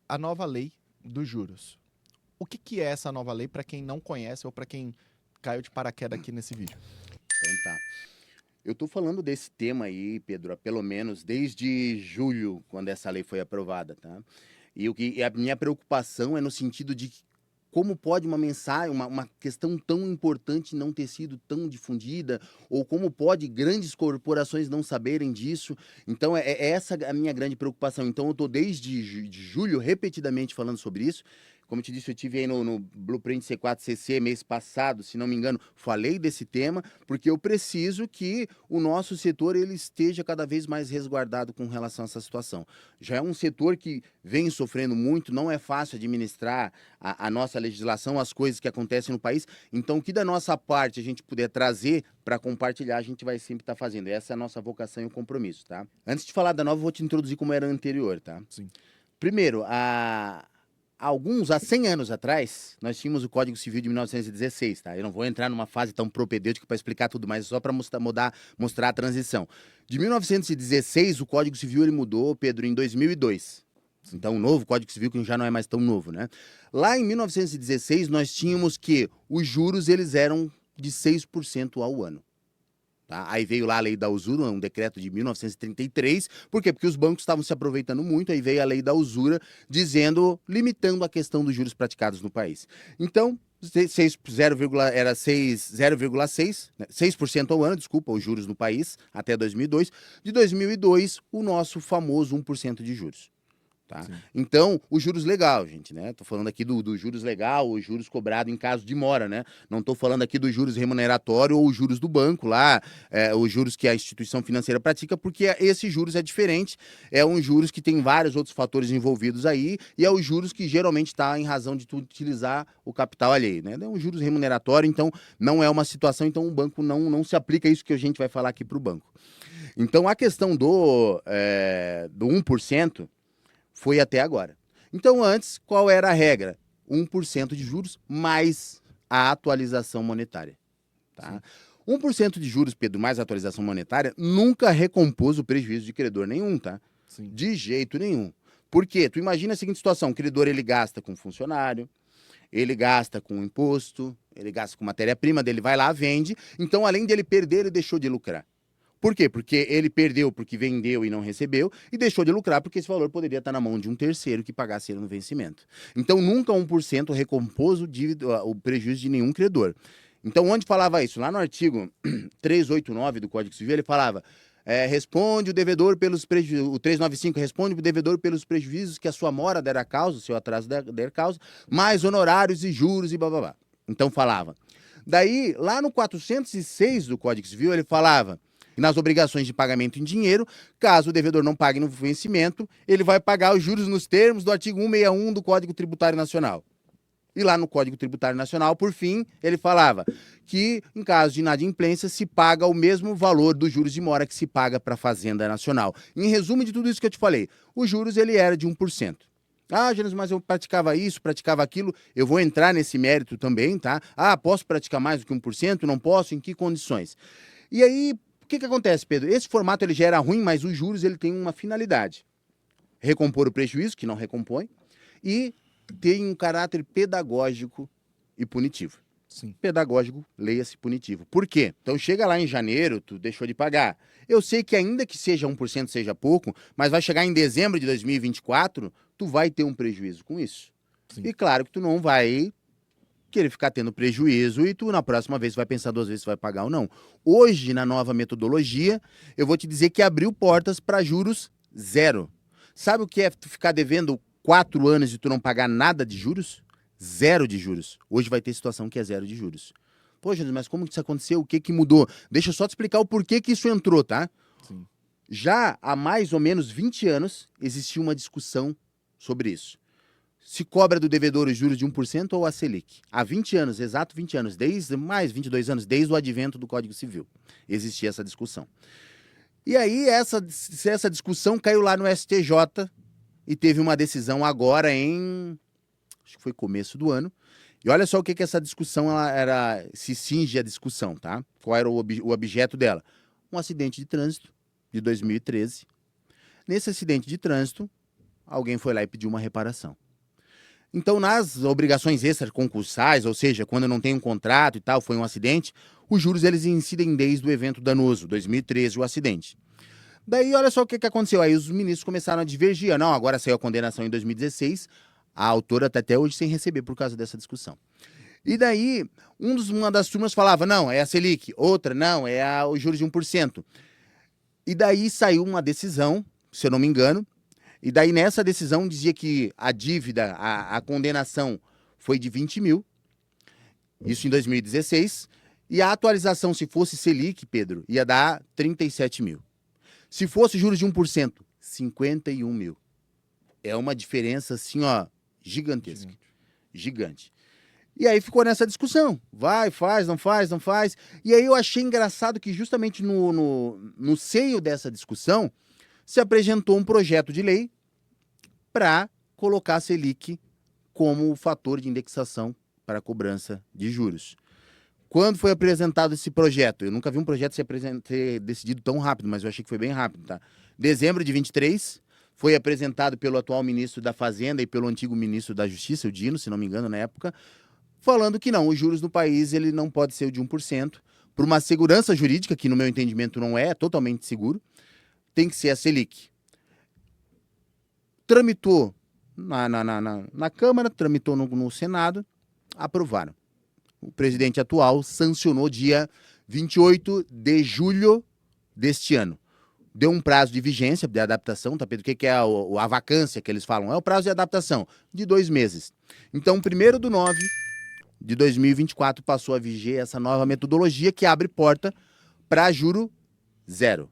a nova lei dos juros. O que é essa nova lei para quem não conhece ou para quem caiu de paraquedas aqui nesse vídeo? Então tá. Eu tô falando desse tema aí, Pedro, há pelo menos desde julho, quando essa lei foi aprovada, tá? E a minha preocupação é no sentido de como pode uma mensagem, uma questão tão importante não ter sido tão difundida, ou como pode grandes corporações não saberem disso. Então, é essa a minha grande preocupação. Então, eu estou desde de julho repetidamente falando sobre isso. Como eu te disse, eu tive aí no Blueprint C4CC mês passado, se não me engano, falei desse tema, porque eu preciso que o nosso setor ele esteja cada vez mais resguardado com relação a essa situação. Já é um setor que vem sofrendo muito, não é fácil administrar a nossa legislação, as coisas que acontecem no país. Então, o que da nossa parte a gente puder trazer para compartilhar, a gente vai sempre estar fazendo. Essa é a nossa vocação e o compromisso, tá? Antes de falar da nova, eu vou te introduzir como era a anterior, tá? Sim. Primeiro, há 100 anos atrás, nós tínhamos o Código Civil de 1916, tá? Eu não vou entrar numa fase tão propedêutica para explicar tudo, mas só para mostrar a transição. De 1916, o Código Civil ele mudou, Pedro, em 2002. Então, o novo Código Civil que já não é mais tão novo, né? Lá em 1916, nós tínhamos que os juros eles eram de 6% ao ano. Tá? Aí veio lá a lei da usura, um decreto de 1933. Por quê? Porque os bancos estavam se aproveitando muito, aí veio a lei da usura, limitando a questão dos juros praticados no país. Então, 0,6, né? 6% ao ano, desculpa, os juros no país, até 2002. De 2002, o nosso famoso 1% de juros. Tá? Então, os juros legal, gente, né? Tô falando aqui do juros legal, os juros cobrado em caso de mora, né? Não tô falando aqui dos juros remuneratório ou os juros do banco lá, os juros que a instituição financeira pratica, porque esse juros é diferente, é um juros que tem vários outros fatores envolvidos aí, e é os juros que geralmente está em razão de tu utilizar o capital alheio, né? É um juros remuneratório, então não é uma situação, então o banco não se aplica isso que a gente vai falar aqui para o banco. Então, a questão do 1%, foi até agora. Então, antes, qual era a regra? 1% de juros mais a atualização monetária. Tá? 1% de juros, Pedro, mais a atualização monetária, nunca recompôs o prejuízo de credor nenhum, tá? Sim. De jeito nenhum. Por quê? Tu imagina a seguinte situação, o credor ele gasta com funcionário, ele gasta com imposto, ele gasta com matéria-prima, dele vai lá, vende, então além dele perder, ele deixou de lucrar. Por quê? Porque ele perdeu porque vendeu e não recebeu e deixou de lucrar porque esse valor poderia estar na mão de um terceiro que pagasse ele no vencimento. Então, nunca 1% recompôs o prejuízo de nenhum credor. Então, onde falava isso? Lá no artigo 389 do Código Civil, ele falava responde o devedor pelos prejuízos, o 395 responde o devedor pelos prejuízos que a sua mora der a causa, o seu atraso der causa, mais honorários e juros e blá. Então, falava. Daí, lá no 406 do Código Civil, ele falava nas obrigações de pagamento em dinheiro, caso o devedor não pague no vencimento, ele vai pagar os juros nos termos do artigo 161 do Código Tributário Nacional. E lá no Código Tributário Nacional, por fim, ele falava que, em caso de inadimplência, se paga o mesmo valor dos juros de mora que se paga para a Fazenda Nacional. Em resumo de tudo isso que eu te falei, os juros ele era de 1%. Ah, Gênesis, mas eu praticava isso, praticava aquilo. Eu vou entrar nesse mérito também, tá? Ah, posso praticar mais do que 1%? Não posso? Em que condições? E aí, o que acontece, Pedro? Esse formato ele já era ruim, mas os juros ele tem uma finalidade. Recompor o prejuízo, que não recompõe, e tem um caráter pedagógico e punitivo. Sim. Pedagógico, leia-se punitivo. Por quê? Então chega lá em janeiro, tu deixou de pagar. Eu sei que ainda que seja 1% seja pouco, mas vai chegar em dezembro de 2024, tu vai ter um prejuízo com isso. Sim. E claro que tu não vai querer ficar tendo prejuízo e tu na próxima vez vai pensar duas vezes se vai pagar ou não. Hoje, na nova metodologia, eu vou te dizer que abriu portas para juros zero. Sabe o que é tu ficar devendo 4 anos e tu não pagar nada de juros? Zero de juros. Hoje vai ter situação que é zero de juros. Poxa, mas como que isso aconteceu? O que mudou? Deixa eu só te explicar o porquê que isso entrou, tá? Sim. Já há mais ou menos 20 anos existia uma discussão sobre isso. Se cobra do devedor os juros de 1% ou a Selic. Há 20 anos, exato 20 anos, desde mais 22 anos, desde o advento do Código Civil, existia essa discussão. E aí essa discussão caiu lá no STJ e teve uma decisão agora acho que foi começo do ano. E olha só o que essa discussão se cinge a discussão, tá? Qual era o objeto dela? Um acidente de trânsito de 2013. Nesse acidente de trânsito, alguém foi lá e pediu uma reparação. Então, nas obrigações extraconcursais, ou seja, quando não tem um contrato e tal, foi um acidente, os juros eles incidem desde o evento danoso, 2013, o acidente. Daí, olha só o que aconteceu. Aí os ministros começaram a divergir. Não, agora saiu a condenação em 2016, a autora está até hoje sem receber por causa dessa discussão. E daí, uma das turmas falava, não, é a Selic. Outra, não, é os juros de 1%. E daí saiu uma decisão, se eu não me engano, e daí nessa decisão dizia que a dívida, a condenação foi de 20 mil, isso em 2016, e a atualização, se fosse Selic, Pedro, ia dar 37 mil. Se fosse juros de 1%, 51 mil. É uma diferença assim, ó, gigantesca. Gigante. E aí ficou nessa discussão. Vai, faz, não faz, não faz. E aí eu achei engraçado que justamente no seio dessa discussão se apresentou um projeto de lei para colocar a Selic como fator de indexação para a cobrança de juros. Quando foi apresentado esse projeto? Eu nunca vi um projeto ser decidido tão rápido, mas eu achei que foi bem rápido, tá? Dezembro de 23, foi apresentado pelo atual ministro da Fazenda e pelo antigo ministro da Justiça, o Dino, se não me engano, na época, falando que não, os juros no país ele não pode ser o de 1%, por uma segurança jurídica, que no meu entendimento não é totalmente seguro, tem que ser a Selic. Tramitou na Câmara, tramitou no Senado, aprovaram. O presidente atual sancionou dia 28 de julho deste ano. Deu um prazo de vigência de adaptação, tá, Pedro? O que é a vacância que eles falam? É o prazo de adaptação, de 2 meses. Então, 1º de 2024 passou a viger essa nova metodologia que abre porta para juro zero.